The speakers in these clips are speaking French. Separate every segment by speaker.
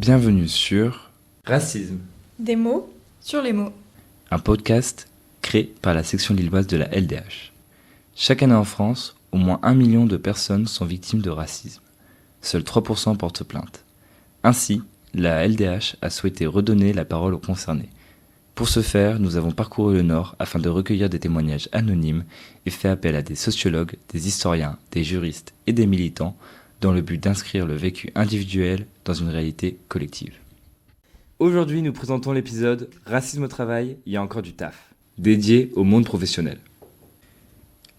Speaker 1: Bienvenue sur Racisme,
Speaker 2: des mots sur les mots.
Speaker 1: Un podcast créé par la section lilloise de la LDH. Chaque année en France, au moins 1 million de personnes sont victimes de racisme. Seuls 3% portent plainte. Ainsi, la LDH a souhaité redonner la parole aux concernés. Pour ce faire, nous avons parcouru le Nord afin de recueillir des témoignages anonymes et fait appel à des sociologues, des historiens, des juristes et des militants dans le but d'inscrire le vécu individuel dans une réalité collective. Aujourd'hui, nous présentons l'épisode « Racisme au travail, il y a encore du taf », dédié au monde professionnel.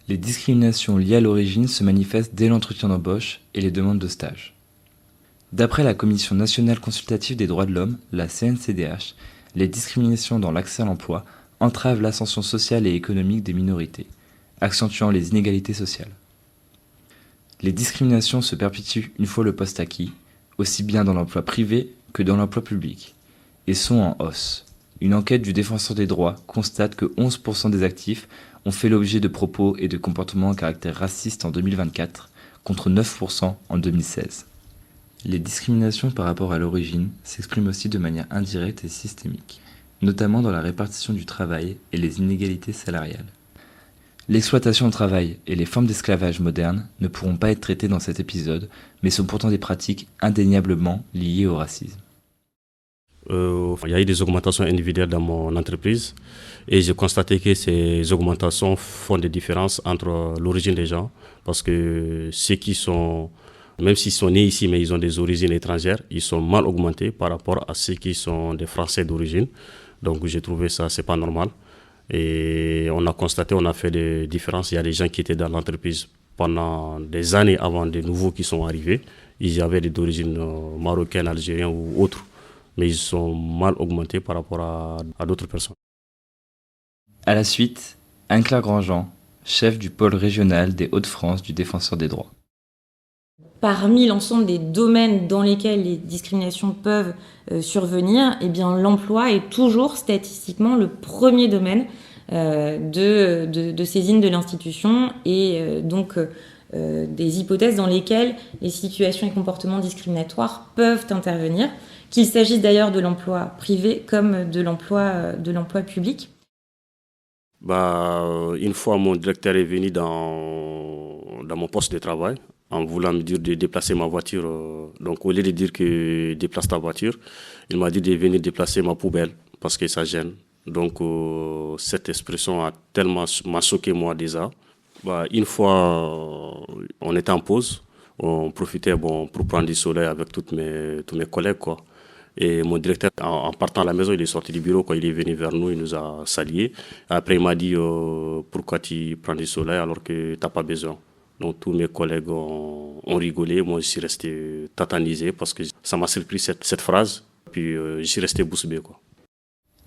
Speaker 1: Les discriminations liées à l'origine se manifestent dès l'entretien d'embauche et les demandes de stage. D'après la Commission nationale consultative des droits de l'homme, la CNCDH, les discriminations dans l'accès à l'emploi entravent l'ascension sociale et économique des minorités, accentuant les inégalités sociales. Les discriminations se perpétuent une fois le poste acquis, aussi bien dans l'emploi privé que dans l'emploi public, et sont en hausse. Une enquête du Défenseur des droits constate que 11% des actifs ont fait l'objet de propos et de comportements à caractère raciste en 2024, contre 9% en 2016. Les discriminations par rapport à l'origine s'expriment aussi de manière indirecte et systémique, notamment dans la répartition du travail et les inégalités salariales. L'exploitation au travail et les formes d'esclavage modernes ne pourront pas être traitées dans cet épisode, mais sont pourtant des pratiques indéniablement liées au racisme.
Speaker 3: Il y a eu des augmentations individuelles dans mon entreprise et j'ai constaté que ces augmentations font des différences entre l'origine des gens, parce que ceux qui sont, même s'ils sont nés ici mais ils ont des origines étrangères, ils sont mal augmentés par rapport à ceux qui sont des Français d'origine. Donc j'ai trouvé ça, c'est pas normal. Et on a constaté, on a fait des différences. Il y a des gens qui étaient dans l'entreprise pendant des années avant des nouveaux qui sont arrivés. Ils avaient des origines marocaines, algériennes ou autres, mais ils sont mal augmentés par rapport à d'autres personnes.
Speaker 1: À la suite, Anne-Claire Grandjean, chef du pôle régional des Hauts-de-France du Défenseur des droits.
Speaker 4: Parmi l'ensemble des domaines dans lesquels les discriminations peuvent survenir, eh bien, l'emploi est toujours statistiquement le premier domaine de saisine de l'institution et donc des hypothèses dans lesquelles les situations et comportements discriminatoires peuvent intervenir, qu'il s'agisse d'ailleurs de l'emploi privé comme de l'emploi public.
Speaker 3: Une fois, mon directeur est venu dans mon poste de travail en voulant me dire de déplacer ma voiture. Donc, au lieu de dire que déplace ta voiture, il m'a dit de venir déplacer ma poubelle parce que ça gêne. Donc, cette expression a tellement m'a choqué, moi, déjà. Une fois, on était en pause. On profitait pour prendre du soleil avec tous mes collègues, quoi. Et mon directeur, en partant à la maison, il est sorti du bureau, quoi. Il est venu vers nous, il nous a salués. Après, il m'a dit pourquoi tu prends du soleil alors que tu n'as pas besoin. Donc tous mes collègues ont rigolé. Moi, je suis resté tatanisé parce que ça m'a surpris cette phrase. Puis je suis resté bouche bée, quoi.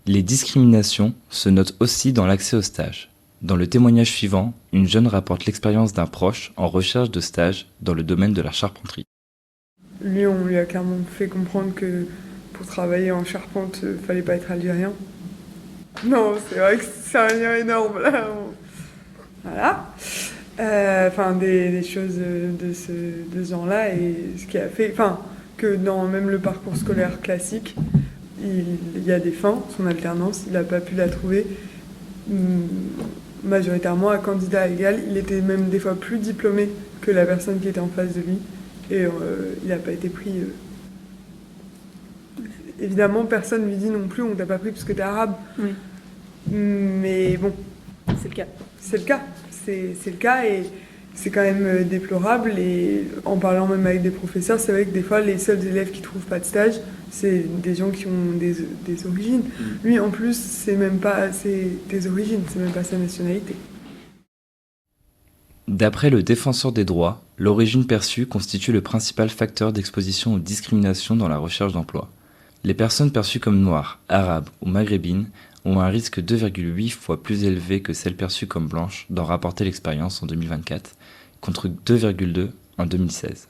Speaker 1: Les discriminations se notent aussi dans l'accès au stage. Dans le témoignage suivant, une jeune rapporte l'expérience d'un proche en recherche de stage dans le domaine de la charpenterie.
Speaker 5: Lui, on lui a clairement fait comprendre que pour travailler en charpente, fallait pas être algérien. Non, c'est vrai que c'est un lien énorme, là. Voilà. Des choses de ce genre-là, et ce qui a fait que dans même le parcours scolaire classique, il y a des fins, son alternance, il n'a pas pu la trouver. Majoritairement à candidat égal, il était même des fois plus diplômé que la personne qui était en face de lui, et il n'a pas été pris. Évidemment, personne lui dit non plus, on t'a pas pris parce que t'es arabe.
Speaker 2: Oui.
Speaker 5: Mais bon,
Speaker 2: C'est le cas.
Speaker 5: c'est le cas et c'est quand même déplorable. Et en parlant même avec des professeurs, c'est vrai que des fois, les seuls élèves qui trouvent pas de stage, c'est des gens qui ont des origines. Lui, en plus, c'est des origines, c'est même pas sa nationalité.
Speaker 1: D'après le Défenseur des droits, l'origine perçue constitue le principal facteur d'exposition aux discriminations dans la recherche d'emploi. Les personnes perçues comme noires, arabes ou maghrébines ont un risque 2,8 fois plus élevé que celles perçues comme blanches d'en rapporter l'expérience en 2024, contre 2,2 en 2016.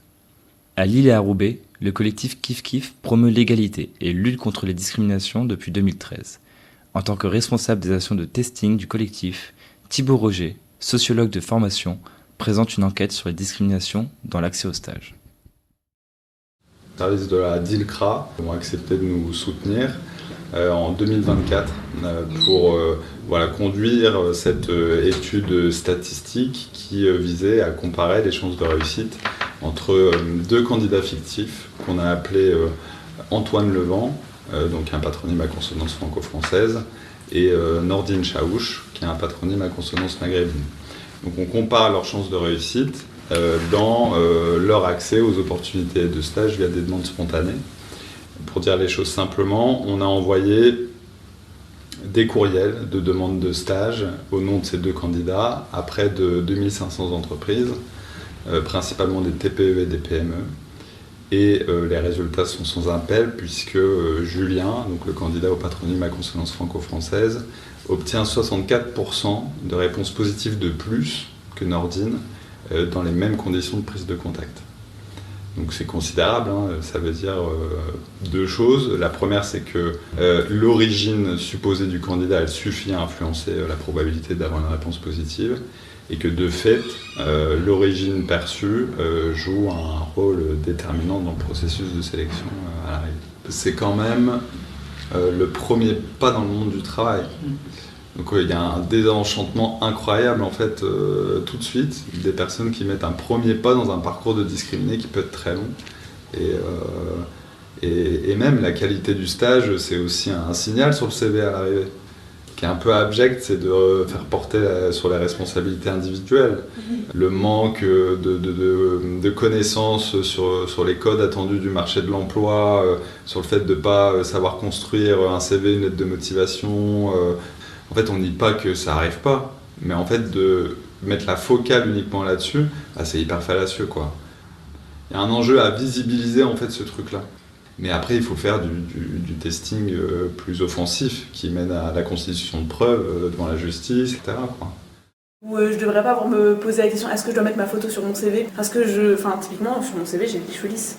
Speaker 1: À Lille et à Roubaix, le collectif Kif Kif promeut l'égalité et lutte contre les discriminations depuis 2013. En tant que responsable des actions de testing du collectif, Thibaut Roger, sociologue de formation, présente une enquête sur les discriminations dans l'accès au stage.
Speaker 6: Les services de la DILCRA ont accepté de nous soutenir en 2024 pour conduire cette étude statistique qui visait à comparer les chances de réussite entre deux candidats fictifs qu'on a appelés Antoine Levent, donc un patronyme à consonance franco-française, et Nordine Chaouch, qui est un patronyme à consonance maghrébine. Donc on compare leurs chances de réussite dans leur accès aux opportunités de stage via des demandes spontanées. Pour dire les choses simplement, on a envoyé des courriels de demande de stage au nom de ces deux candidats à près de 2500 entreprises, principalement des TPE et des PME. Et les résultats sont sans appel puisque Julien, donc le candidat au patronyme à consonance franco-française, obtient 64% de réponses positives de plus que Nordine dans les mêmes conditions de prise de contact. Donc c'est considérable, hein. Ça veut dire deux choses. La première, c'est que l'origine supposée du candidat, elle suffit à influencer la probabilité d'avoir une réponse positive, et que de fait, l'origine perçue joue un rôle déterminant dans le processus de sélection à l'arrivée. C'est quand même le premier pas dans le monde du travail. Donc il y a un désenchantement incroyable en fait tout de suite, des personnes qui mettent un premier pas dans un parcours de discriminé qui peut être très long. Et même la qualité du stage, c'est aussi un signal sur le CV à l'arrivée. Qui est un peu abject, c'est de faire porter sur les responsabilités individuelles. Le manque de connaissances sur les codes attendus du marché de l'emploi, sur le fait de ne pas savoir construire un CV, une lettre de motivation. En fait, on ne dit pas que ça n'arrive pas, mais en fait, de mettre la focale uniquement là-dessus, c'est hyper fallacieux, quoi. Il y a un enjeu à visibiliser, en fait, ce truc-là. Mais après, il faut faire du testing plus offensif, qui mène à la constitution de preuves devant la justice, etc., quoi.
Speaker 7: Je devrais pas me poser la question, est-ce que je dois mettre ma photo sur mon CV? Parce que typiquement, sur mon CV, j'ai des cheveux lisses.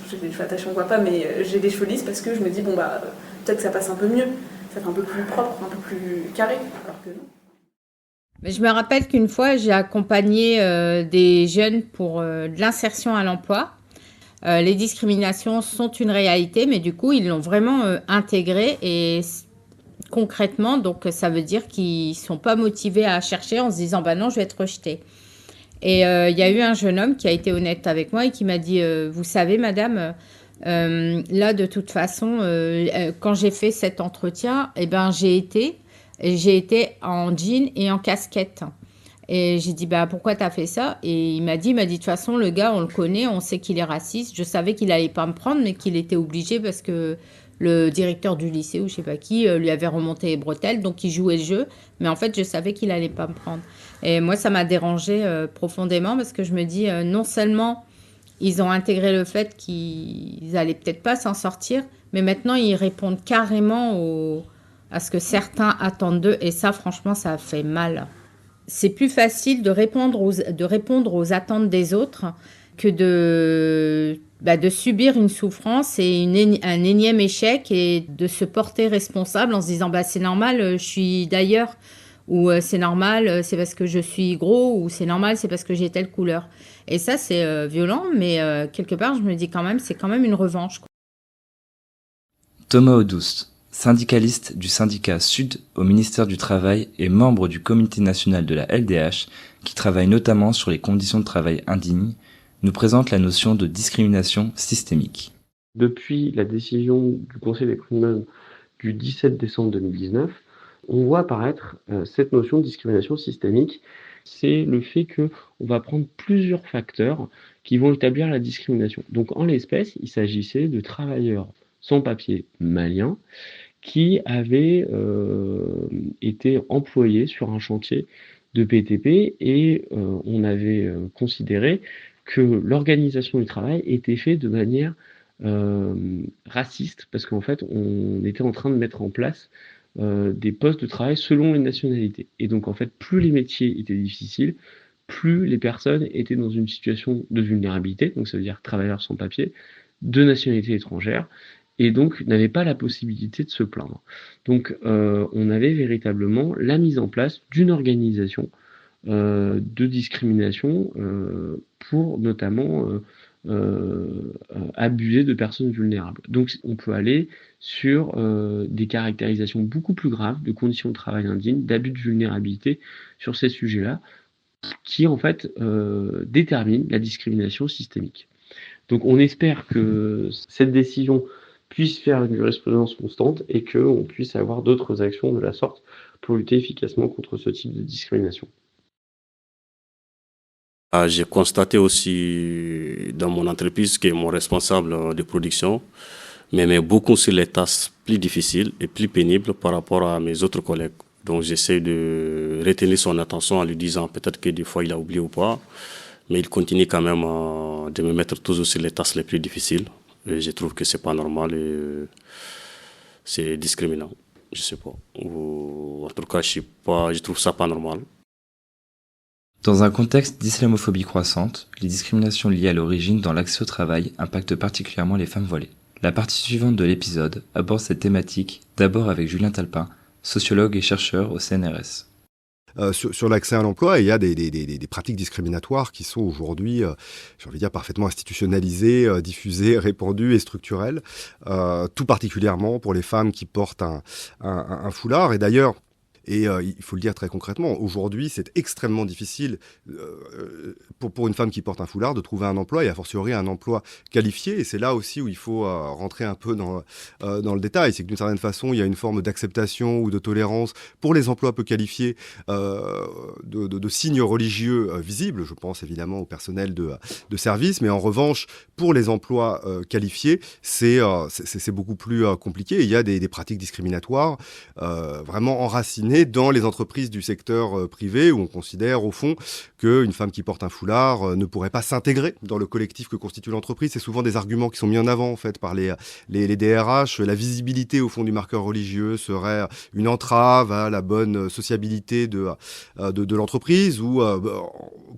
Speaker 7: J'ai des cheveux attachés, on voit pas, mais j'ai des cheveux lisses parce que je me dis, peut-être que ça passe un peu mieux. Ça fait un peu plus propre, un peu plus carré, alors que non.
Speaker 8: Mais je me rappelle qu'une fois, j'ai accompagné des jeunes pour de l'insertion à l'emploi. Les discriminations sont une réalité, mais du coup, ils l'ont vraiment intégré et concrètement, donc ça veut dire qu'ils ne sont pas motivés à chercher en se disant « non, je vais être rejeté ». Et il y a eu un jeune homme qui a été honnête avec moi et qui m'a dit « Vous savez, madame, là, de toute façon, quand j'ai fait cet entretien, j'ai été en jean et en casquette. » Et j'ai dit, pourquoi t'as fait ça? Et il m'a dit, de toute façon, le gars, on le connaît, on sait qu'il est raciste. Je savais qu'il allait pas me prendre, mais qu'il était obligé parce que le directeur du lycée ou je sais pas qui lui avait remonté les bretelles, donc il jouait le jeu. Mais en fait, je savais qu'il allait pas me prendre. Et moi, ça m'a dérangée profondément parce que je me dis, non seulement ils ont intégré le fait qu'ils allaient peut-être pas s'en sortir, mais maintenant, ils répondent carrément à ce que certains attendent d'eux. Et ça, franchement, ça fait mal. C'est plus facile de répondre aux attentes des autres que de subir une souffrance et un énième échec et de se porter responsable en se disant c'est normal, je suis d'ailleurs, ou c'est normal, c'est parce que je suis gros, ou c'est normal, c'est parce que j'ai telle couleur. Et ça, c'est violent, mais quelque part, je me dis quand même, c'est quand même une revanche.
Speaker 1: Thomas Audoust, syndicaliste du syndicat Sud au ministère du Travail et membre du comité national de la LDH, qui travaille notamment sur les conditions de travail indignes, nous présente la notion de discrimination systémique.
Speaker 9: Depuis la décision du Conseil des prud'hommes du 17 décembre 2019, on voit apparaître cette notion de discrimination systémique. C'est le fait qu'on va prendre plusieurs facteurs qui vont établir la discrimination. Donc en l'espèce, il s'agissait de travailleurs sans papier maliens qui avaient été employés sur un chantier de BTP et on avait considéré que l'organisation du travail était faite de manière raciste parce qu'en fait on était en train de mettre en place des postes de travail selon les nationalités. Et donc en fait plus les métiers étaient difficiles, plus les personnes étaient dans une situation de vulnérabilité, donc ça veut dire travailleurs sans papier, de nationalité étrangère, et donc n'avait pas la possibilité de se plaindre. Donc on avait véritablement la mise en place d'une organisation de discrimination pour notamment abuser de personnes vulnérables. Donc on peut aller sur des caractérisations beaucoup plus graves de conditions de travail indignes, d'abus de vulnérabilité sur ces sujets-là, qui en fait déterminent la discrimination systémique. Donc on espère que cette décision puisse faire une jurisprudence constante et qu'on puisse avoir d'autres actions de la sorte pour lutter efficacement contre ce type de discrimination.
Speaker 3: J'ai constaté aussi dans mon entreprise que mon responsable de production m'aimait beaucoup sur les tâches plus difficiles et plus pénibles par rapport à mes autres collègues. Donc j'essaie de retenir son attention en lui disant peut-être que des fois il a oublié ou pas, mais il continue quand même de me mettre toujours sur les tâches les plus difficiles. Et je trouve que c'est pas normal et c'est discriminant. Je sais pas. Ou, en tout cas, je trouve ça pas normal.
Speaker 1: Dans un contexte d'islamophobie croissante, les discriminations liées à l'origine dans l'accès au travail impactent particulièrement les femmes voilées. La partie suivante de l'épisode aborde cette thématique, d'abord avec Julien Talpin, sociologue et chercheur au CNRS.
Speaker 10: Sur l'accès à l'emploi, il y a des pratiques discriminatoires qui sont aujourd'hui, j'ai envie de dire, parfaitement institutionnalisées, diffusées, répandues et structurelles, tout particulièrement pour les femmes qui portent un foulard. Et d'ailleurs, il faut le dire très concrètement, aujourd'hui, c'est extrêmement difficile pour une femme qui porte un foulard de trouver un emploi, et a fortiori un emploi qualifié. Et c'est là aussi où il faut rentrer un peu dans le détail. C'est que d'une certaine façon, il y a une forme d'acceptation ou de tolérance pour les emplois peu qualifiés de signes religieux visibles. Je pense évidemment au personnel de service. Mais en revanche, pour les emplois qualifiés, c'est beaucoup plus compliqué. Et il y a des pratiques discriminatoires vraiment enracinées dans les entreprises du secteur privé, où on considère au fond qu'une femme qui porte un foulard ne pourrait pas s'intégrer dans le collectif que constitue l'entreprise. C'est souvent des arguments qui sont mis en avant en fait par les DRH. La visibilité au fond du marqueur religieux serait une entrave à la bonne sociabilité de l'entreprise, ou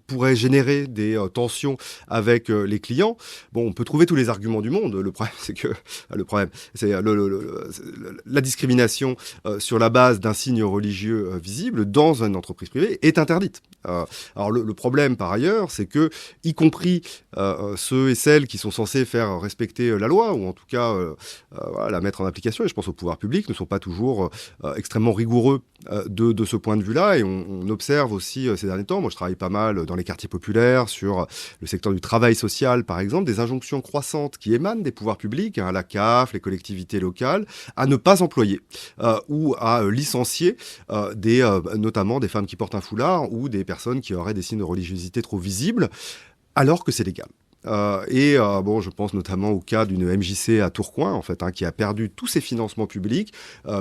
Speaker 10: pourrait générer des tensions avec les clients. Bon, on peut trouver tous les arguments du monde. Le problème, c'est la discrimination sur la base d'un signe religieux visible dans une entreprise privée est interdite. Alors le problème par ailleurs, c'est que, y compris ceux et celles qui sont censés faire respecter la loi, ou en tout cas la mettre en application, et je pense au pouvoir public, ne sont pas toujours extrêmement rigoureux de ce point de vue-là. Et on observe aussi ces derniers temps, moi je travaille pas mal dans les quartiers populaires, sur le secteur du travail social par exemple, des injonctions croissantes qui émanent des pouvoirs publics, la CAF, les collectivités locales, à ne pas employer ou à licencier notamment des femmes qui portent un foulard, ou des personnes qui auraient des signes de religiosité trop visibles, alors que c'est légal. Je pense notamment au cas d'une MJC à Tourcoing, en fait, qui a perdu tous ses financements publics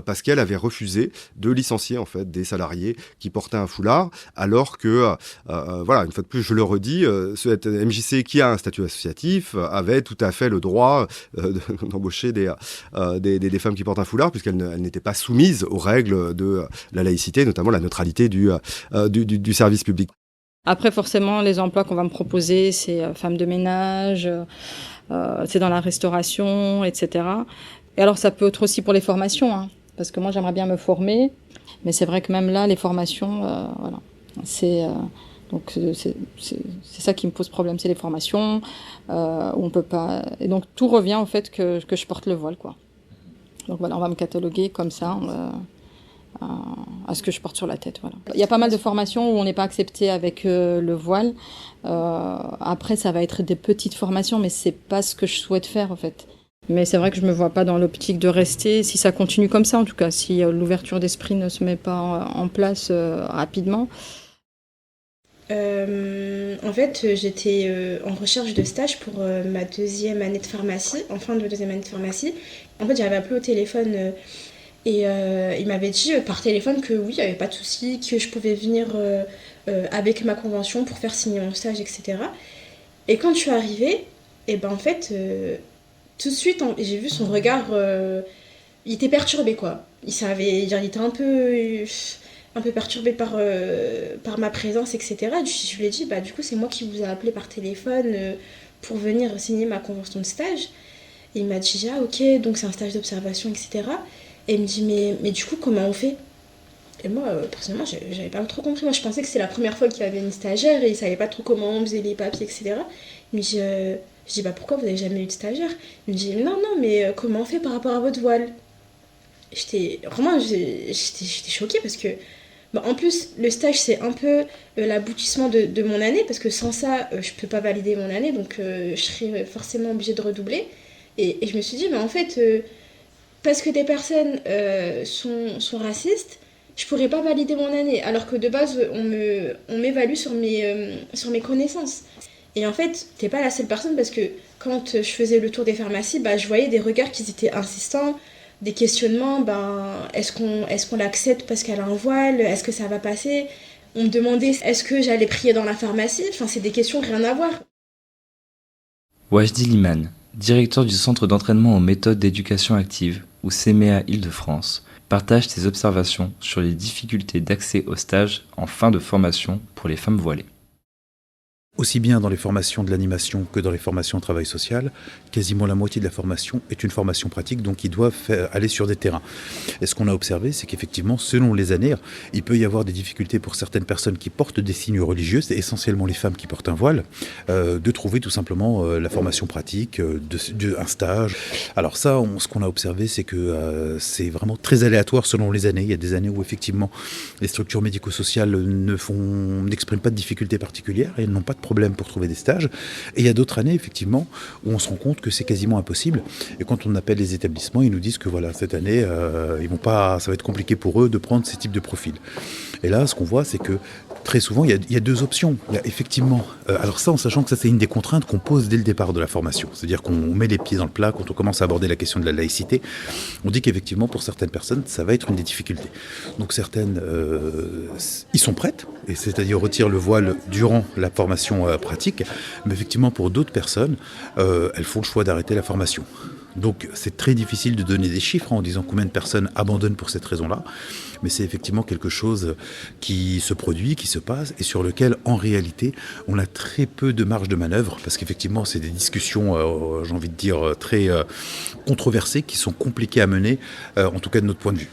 Speaker 10: parce qu'elle avait refusé de licencier en fait des salariés qui portaient un foulard, alors que une fois de plus, je le redis, cette MJC qui a un statut associatif avait tout à fait le droit d'embaucher des femmes qui portent un foulard, puisqu'elles n'étaient pas soumises aux règles de la laïcité, notamment la neutralité du service public.
Speaker 2: Après, forcément, les emplois qu'on va me proposer, c'est femme de ménage, c'est dans la restauration, etc. Et alors, ça peut être aussi pour les formations, parce que moi, j'aimerais bien me former, mais c'est vrai que même là, les formations, c'est ça qui me pose problème, c'est les formations, où on peut pas. Et donc, tout revient au fait que je porte le voile, quoi. Donc voilà, on va me cataloguer comme ça. À ce que je porte sur la tête. Voilà. Il y a pas mal de formations où on n'est pas accepté avec le voile. Après, ça va être des petites formations, mais c'est pas ce que je souhaite faire en fait. Mais c'est vrai que je me vois pas dans l'optique de rester, si ça continue comme ça en tout cas, si l'ouverture d'esprit ne se met pas en place rapidement.
Speaker 11: En fait, j'étais en recherche de stage pour ma deuxième année de pharmacie, en fin de deuxième année de pharmacie. En fait, j'avais appelé au téléphone... Et il m'avait dit par téléphone que oui, il n'y avait pas de souci, que je pouvais venir avec ma convention pour faire signer mon stage, etc. Et quand je suis arrivée, et en fait, tout de suite, j'ai vu son regard, il était perturbé, quoi. Il était un peu perturbé par ma présence, etc. Je lui ai dit, du coup, c'est moi qui vous ai appelé par téléphone pour venir signer ma convention de stage. Et il m'a dit, ok, donc c'est un stage d'observation, etc. Et il me dit, mais du coup, comment on fait ? Et moi, personnellement, j'avais pas trop compris. Moi, je pensais que c'était la première fois qu'il y avait une stagiaire et il savait pas trop comment on faisait les papiers, etc. Il me dit, Je dis, pourquoi vous n'avez jamais eu de stagiaire? Il me dit, non, mais comment on fait par rapport à votre voile? J'étais choquée parce que, en plus, le stage, c'est un peu l'aboutissement de mon année, parce que sans ça, je peux pas valider mon année, donc je serais forcément obligée de redoubler. Et je me suis dit, en fait, parce que des personnes sont racistes, je pourrais pas valider mon année, alors que de base, on m'évalue sur mes connaissances. Et en fait, t'es pas la seule personne, parce que quand je faisais le tour des pharmacies, je voyais des regards qui étaient insistants, des questionnements, est-ce qu'on l'accepte parce qu'elle a un voile, est-ce que ça va passer? On me demandait est-ce que j'allais prier dans la pharmacie, c'est des questions rien à voir.
Speaker 1: Wajdi Liman, directeur du centre d'entraînement aux méthodes d'éducation active, ou CEMEA Île-de-France, partage ses observations sur les difficultés d'accès au stage en fin de formation pour les femmes voilées.
Speaker 12: Aussi bien dans les formations de l'animation que dans les formations de travail social, quasiment la moitié de la formation est une formation pratique, donc ils doivent aller sur des terrains. Et ce qu'on a observé, c'est qu'effectivement, selon les années, il peut y avoir des difficultés pour certaines personnes qui portent des signes religieux, c'est essentiellement les femmes qui portent un voile, de trouver tout simplement la formation pratique, un stage. Alors ça, ce qu'on a observé, c'est que c'est vraiment très aléatoire selon les années. Il y a des années où effectivement les structures médico-sociales n'expriment pas de difficultés particulières et n'ont pas de problème pour trouver des stages. Et il y a d'autres années, effectivement, où on se rend compte que c'est quasiment impossible. Et quand on appelle les établissements, ils nous disent que voilà, cette année, ça va être compliqué pour eux de prendre ces types de profils. Et là, ce qu'on voit, c'est que très souvent, il y a deux options. Il y a effectivement, alors ça, en sachant que ça, c'est une des contraintes qu'on pose dès le départ de la formation. C'est-à-dire qu'on met les pieds dans le plat quand on commence à aborder la question de la laïcité. On dit qu'effectivement, pour certaines personnes, ça va être une des difficultés. Donc certaines, ils sont prêtes, et c'est-à-dire retirent le voile durant la formation pratique, mais effectivement, pour d'autres personnes, elles font le choix d'arrêter la formation. Donc c'est très difficile de donner des chiffres en disant combien de personnes abandonnent pour cette raison-là, mais c'est effectivement quelque chose qui se produit, qui se passe, et sur lequel, en réalité, on a très peu de marge de manœuvre, parce qu'effectivement, c'est des discussions, j'ai envie de dire, très controversées, qui sont compliquées à mener, en tout cas de notre point de vue.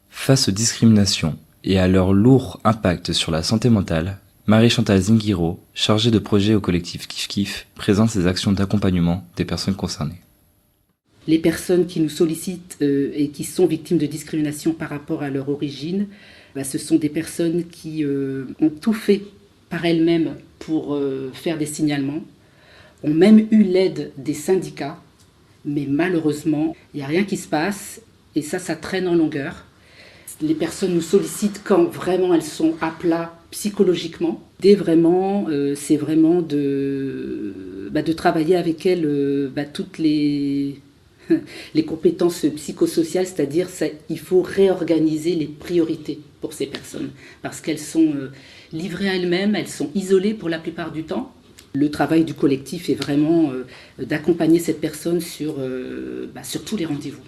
Speaker 1: Face aux discriminations et à leur lourd impact sur la santé mentale, Marie-Chantal Zinguiro, chargée de projet au collectif Kif Kif, présente ses actions d'accompagnement des personnes concernées.
Speaker 13: Les personnes qui nous sollicitent et qui sont victimes de discrimination par rapport à leur origine, ce sont des personnes qui ont tout fait par elles-mêmes pour faire des signalements, ont même eu l'aide des syndicats, mais malheureusement, il n'y a rien qui se passe et ça traîne en longueur. Les personnes nous sollicitent quand vraiment elles sont à plat psychologiquement. C'est vraiment de travailler avec elles toutes les compétences psychosociales, c'est-à-dire il faut réorganiser les priorités pour ces personnes parce qu'elles sont livrées à elles-mêmes, elles sont isolées pour la plupart du temps. Le travail du collectif est vraiment d'accompagner cette personne sur tous les rendez-vous.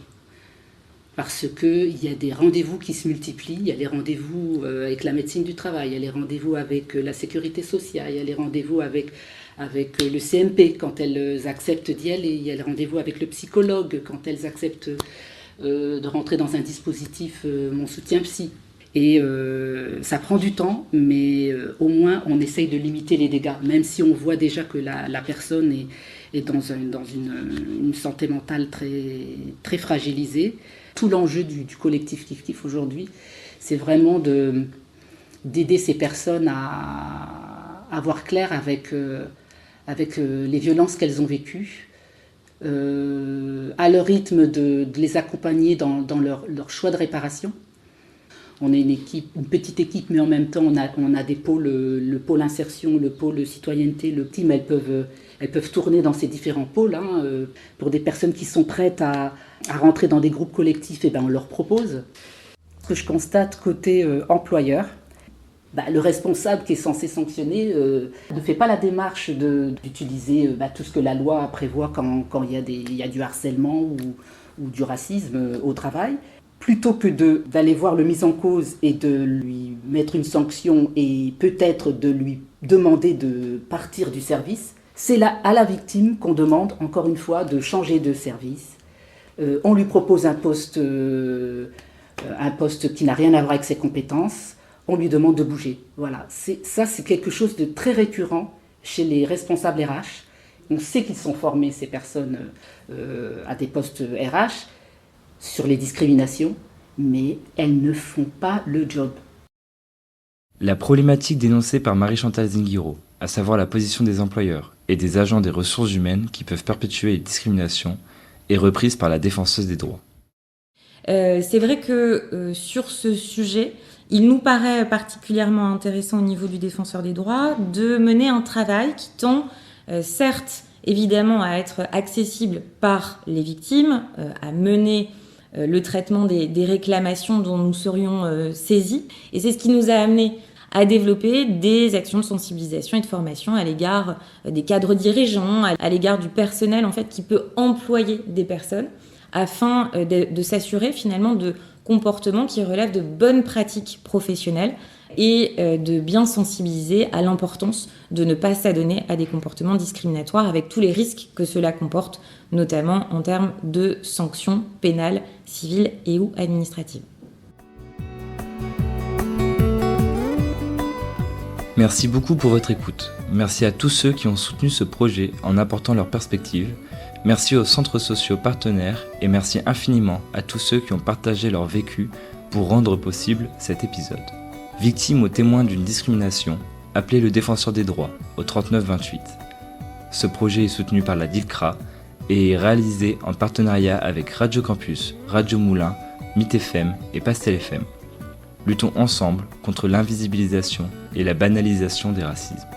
Speaker 13: Parce qu'il y a des rendez-vous qui se multiplient, il y a les rendez-vous avec la médecine du travail, il y a les rendez-vous avec la sécurité sociale, il y a les rendez-vous avec le CMP quand elles acceptent d'y aller, il y a les rendez-vous avec le psychologue quand elles acceptent de rentrer dans un dispositif Mon Soutien Psy. Et ça prend du temps, mais au moins on essaye de limiter les dégâts, même si on voit déjà que la personne est dans une santé mentale très, très fragilisée. Tout l'enjeu du collectif Kif Kif aujourd'hui, c'est vraiment d'aider ces personnes à voir clair avec les violences qu'elles ont vécues, à leur rythme de les accompagner dans leur choix de réparation. On est une petite équipe, mais en même temps, on a des pôles, le pôle insertion, le pôle citoyenneté, le team, elles peuvent tourner dans ces différents pôles. Pour des personnes qui sont prêtes à rentrer dans des groupes collectifs, on leur propose. Ce que je constate côté employeur, le responsable qui est censé sanctionner ne fait pas la démarche d'utiliser tout ce que la loi prévoit quand il y a du harcèlement ou du racisme au travail. Plutôt que d'aller voir le mis en cause et de lui mettre une sanction et peut-être de lui demander de partir du service, c'est à la victime qu'on demande, encore une fois, de changer de service. On lui propose un poste qui n'a rien à voir avec ses compétences, on lui demande de bouger. Voilà, c'est quelque chose de très récurrent chez les responsables RH On sait qu'ils sont formés, ces personnes, à des postes RH, sur les discriminations, mais elles ne font pas le job.
Speaker 1: La problématique dénoncée par Marie-Chantal Zinguiro, à savoir la position des employeurs et des agents des ressources humaines qui peuvent perpétuer les discriminations, est reprise par la défenseuse des droits.
Speaker 4: C'est vrai que sur ce sujet, il nous paraît particulièrement intéressant au niveau du défenseur des droits de mener un travail qui tend, certes, évidemment, à être accessible par les victimes, à mener le traitement des réclamations dont nous serions saisis. Et c'est ce qui nous a amené à développer des actions de sensibilisation et de formation à l'égard des cadres dirigeants, à l'égard du personnel en fait, qui peut employer des personnes, afin de s'assurer finalement de comportements qui relèvent de bonnes pratiques professionnelles et de bien sensibiliser à l'importance de ne pas s'adonner à des comportements discriminatoires avec tous les risques que cela comporte, notamment en termes de sanctions pénales, civiles et ou administratives.
Speaker 1: Merci beaucoup pour votre écoute. Merci à tous ceux qui ont soutenu ce projet en apportant leurs perspectives. Merci aux centres sociaux partenaires et merci infiniment à tous ceux qui ont partagé leur vécu pour rendre possible cet épisode. Victime ou témoin d'une discrimination, appelez le défenseur des droits au 39 28. Ce projet est soutenu par la DILCRA et est réalisé en partenariat avec Radio Campus, Radio Moulin, MIT FM et Pastel FM. Luttons ensemble contre l'invisibilisation et la banalisation des racismes.